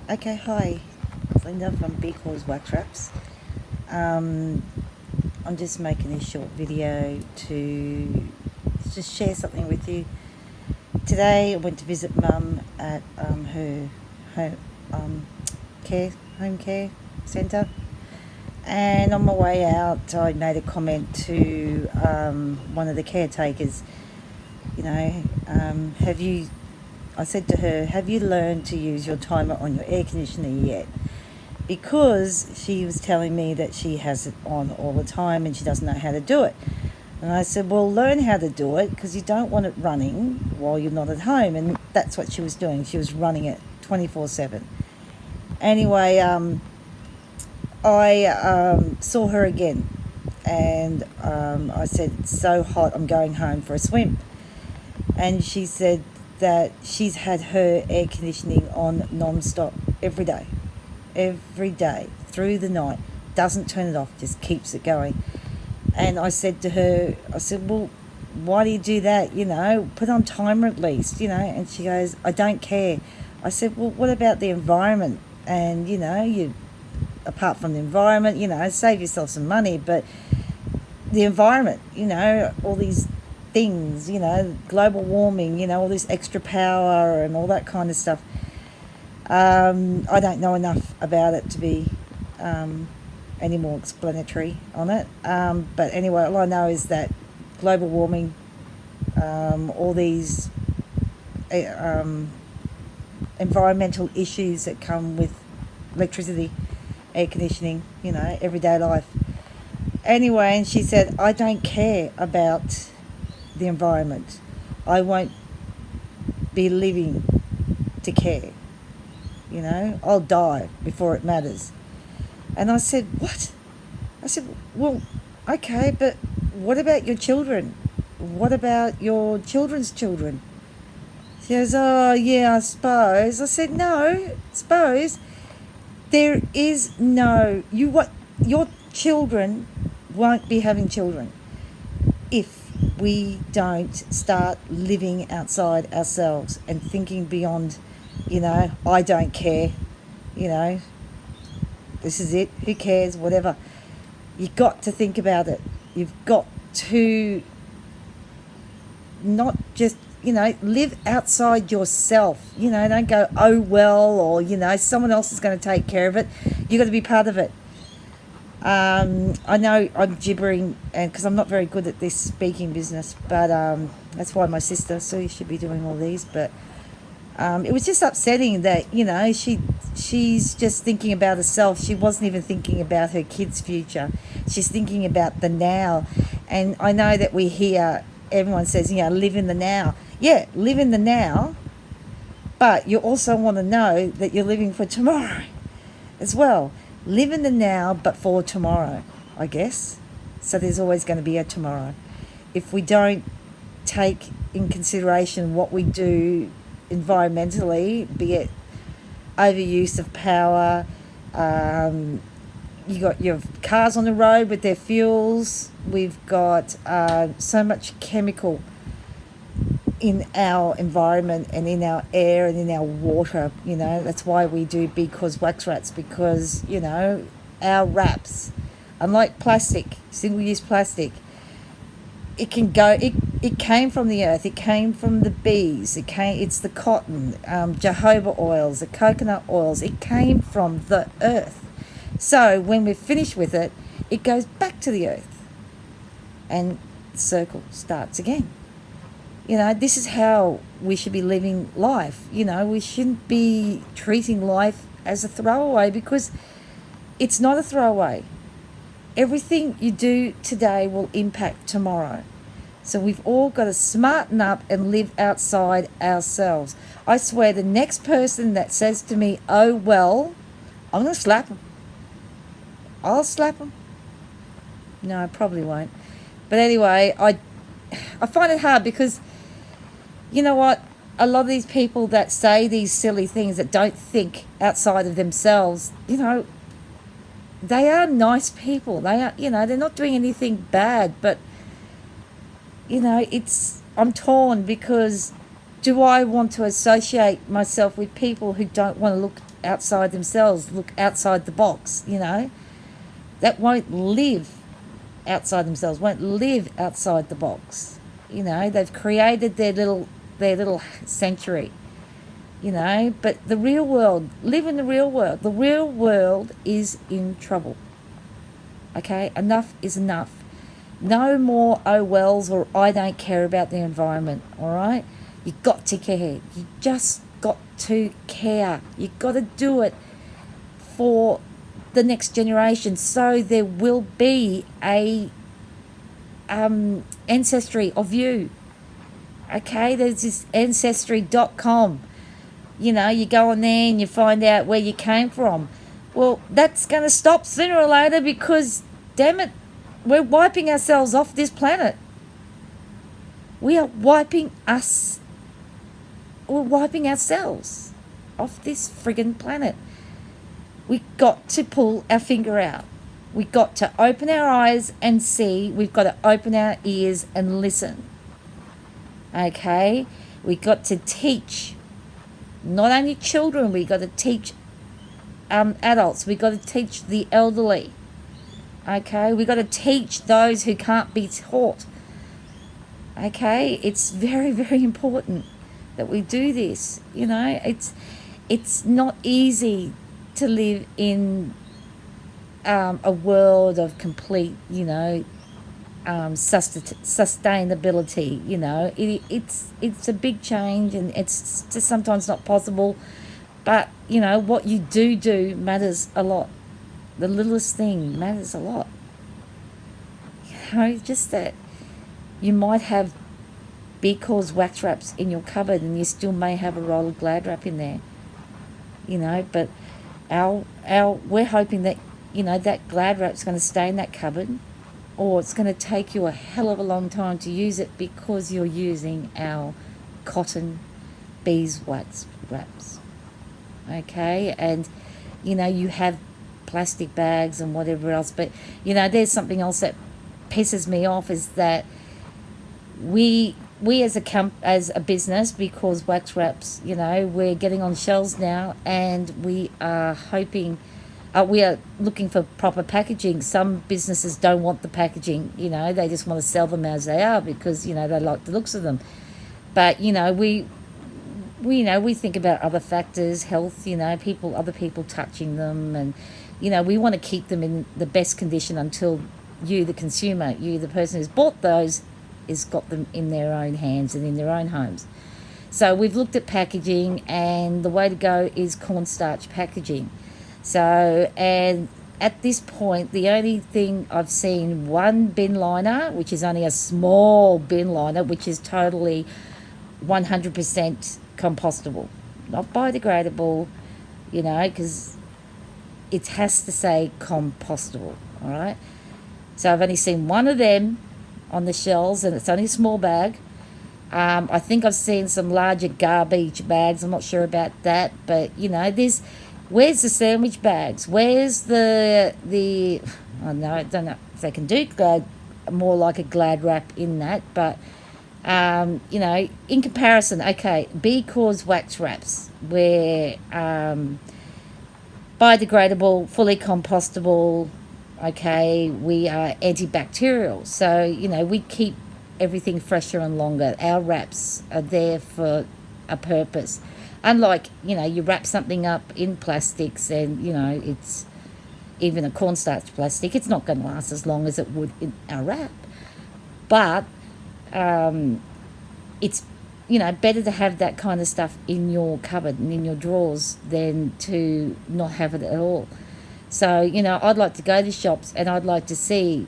Okay, hi, it's Linda from Because Wax Wraps. I'm just making a short video to just share something with you. Today I went to visit Mum at her home home care centre, and on my way out I made a comment to one of the caretakers. Have you? I said to her, "Have you learned to use your timer on your air conditioner yet?" Because she was telling me that she has it on all the time and she doesn't know how to do it. And I said, well, learn how to do it, because you don't want it running while you're not at home. And that's what she was doing. She was running it 24/7. Anyway, I saw her again, and I said, it's so hot, I'm going home for a swim. And she said that she's had her air conditioning on non-stop every day through the night, doesn't turn it off, just keeps it going. And I said to her, well, why do you do that? Put on timer at least. And she goes, I don't care. I said, well, what about the environment? And you apart from the environment, save yourself some money, but the environment, all these things, global warming, all this extra power and all that kind of stuff. I don't know enough about it to be any more explanatory on it. But anyway, all I know is that global warming, all these environmental issues that come with electricity, air conditioning, everyday life. Anyway, and she said, I don't care about the environment. I won't be living to care. I'll die before it matters. And I said, what? I said, well, okay, but what about your children? What about your children's children? She goes, oh, yeah, I suppose. I said, no, suppose. There is no, your children won't be having children if we don't start living outside ourselves and thinking beyond, I don't care, this is it, who cares, whatever. You've got to think about it. You've got to not just, live outside yourself. Don't go, oh, well, or, someone else is going to take care of it. You've got to be part of it. I know I'm gibbering, and because I'm not very good at this speaking business, but that's why my sister Sue should be doing all these. But it was just upsetting that she's just thinking about herself. She wasn't even thinking about her kids' future. She's thinking about the now. And I know that we hear everyone says, live in the now. Yeah, live in the now, but you also want to know that you're living for tomorrow as well. Live in the now, but for tomorrow, I guess. So there's always going to be a tomorrow. If we don't take in consideration what we do environmentally, be it overuse of power, you got your cars on the road with their fuels. We've got so much chemical in our environment and in our air and in our water. That's why we do Because Wax Wraps, because our wraps, unlike plastic, single-use plastic, it can go, it came from the earth, it came from the bees, it's the cotton, jojoba oils, the coconut oils, it came from the earth. So when we're finished with it, it goes back to the earth and the circle starts again. This is how we should be living life. We shouldn't be treating life as a throwaway, because it's not a throwaway. Everything you do today will impact tomorrow. So we've all got to smarten up and live outside ourselves. I swear the next person that says to me, oh, well, I'm going to slap them. I'll slap them. No, I probably won't. But anyway, I find it hard, because you know what? A lot of these people that say these silly things, that don't think outside of themselves, they are nice people. They are, they're not doing anything bad, but, I'm torn, because do I want to associate myself with people who don't want to look outside themselves, look outside the box, you know, that won't live outside themselves, won't live outside the box. You know, they've created their little sanctuary, you know, but the real world, live in the real world. The real world is in trouble. Okay, enough is enough. No more oh wells or I don't care about the environment, all right? You got to care. You just got to care. You got to do it for the next generation, so there will be a ancestry of you. Okay, there's this ancestry.com. You know, you go on there and you find out where you came from. Well, that's going to stop sooner or later because, damn it, we're wiping ourselves off this planet. We're wiping ourselves off this friggin' planet. We got to pull our finger out. We got to open our eyes and see. We've got to open our ears and listen. Okay? We got to teach not only children, we got to teach adults. We got to teach the elderly. Okay? We got to teach those who can't be taught. Okay? It's very, very important that we do this. You know, it's not easy to live in a world of complete, you know, sustainability. You know, it's a big change, and it's just sometimes not possible. But you know, what you do matters a lot. The littlest thing matters a lot. You know, just that you might have because wax wraps in your cupboard, and you still may have a roll of Glad wrap in there. You know, but we're hoping that, you know, that Glad wrap's going to stay in that cupboard, or it's going to take you a hell of a long time to use it because you're using our cotton beeswax wraps. Okay, and you know, you have plastic bags and whatever else, but you know, there's something else that pisses me off, is that we as a business, because wax wraps, you know, we're getting on shelves now, and we are hoping, we are looking for proper packaging. Some businesses don't want the packaging, you know, they just want to sell them as they are because, you know, they like the looks of them. But you know, we think about other factors, health, you know, other people touching them, and you know, we want to keep them in the best condition until you, the consumer, you, the person who's bought those, has got them in their own hands and in their own homes. So we've looked at packaging, and the way to go is cornstarch packaging. So, and at this point, the only thing I've seen, one bin liner, which is only a small bin liner, which is totally 100% compostable, not biodegradable, you know, because it has to say compostable, all right? So I've only seen one of them on the shelves, and it's only a small bag. I think I've seen some larger garbage bags. I'm not sure about that, but you know, where's the sandwich bags? Where's the I don't know if they can do more like a Glad wrap in that, but you know, in comparison, okay, because wax wraps, we're biodegradable, fully compostable. Okay, we are antibacterial, so you know, we keep everything fresher and longer. Our wraps are there for a purpose. Unlike, you know, you wrap something up in plastics, and you know, it's even a cornstarch plastic, it's not going to last as long as it would in a wrap. But it's, you know, better to have that kind of stuff in your cupboard and in your drawers than to not have it at all. So, you know, I'd like to go to shops and I'd like to see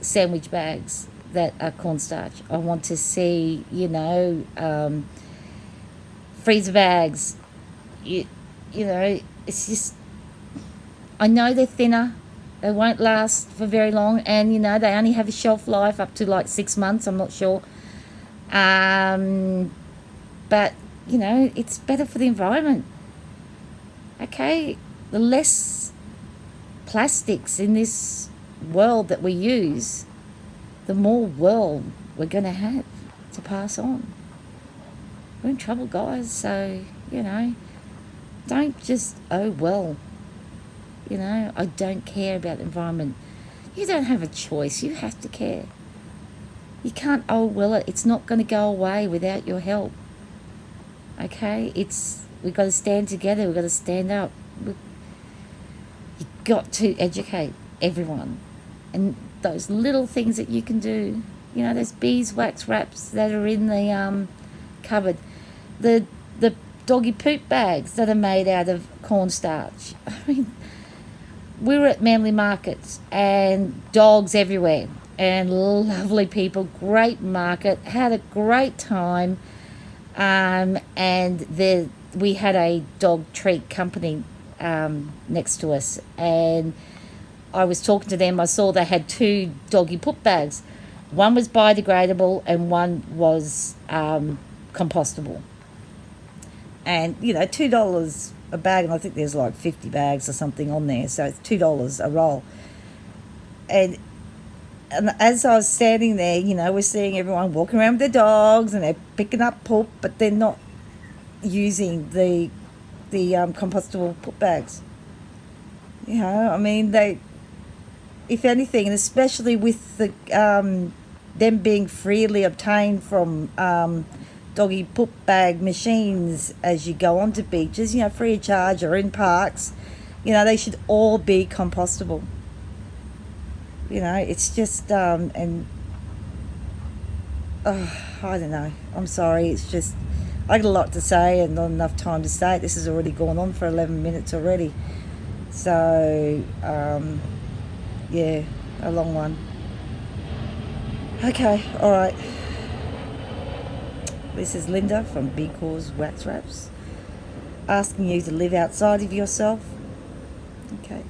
sandwich bags that are cornstarch. I want to see, you know, freezer bags. You know, it's just, I know they're thinner. They won't last for very long, and, you know, they only have a shelf life up to like 6 months, I'm not sure. But, you know, it's better for the environment. Okay, the less plastics in this world that we use, the more world we're going to have to pass on. We're in trouble, guys, so, you know, Don't just, oh, well, I don't care about the environment. You don't have a choice. You have to care. You can't, oh, well, it's not going to go away without your help. Okay? We've got to stand together. We've got to stand up. You've got to educate everyone. And those little things that you can do, those beeswax wraps that are in the cupboard, the doggy poop bags that are made out of cornstarch. I mean, we were at Manly Markets and dogs everywhere and lovely people, great market, had a great time, and we had a dog treat company next to us, and I was talking to them. I saw they had 2 doggy poop bags. One was biodegradable and one was compostable. And, $2 a bag, and I think there's like 50 bags or something on there, so it's $2 a roll. And as I was standing there, we're seeing everyone walking around with their dogs and they're picking up poop, but they're not using the compostable poop bags. I mean, they, if anything, and especially with the them being freely obtained from doggy poop bag machines as you go onto beaches, free of charge or in parks, they should all be compostable. It's just, I don't know. I'm sorry. It's just, I got a lot to say and not enough time to say it. This has already gone on for 11 minutes already. So, yeah, a long one. Okay, all right. This is Linda from B Cause Wax Wraps, asking you to live outside of yourself. Okay.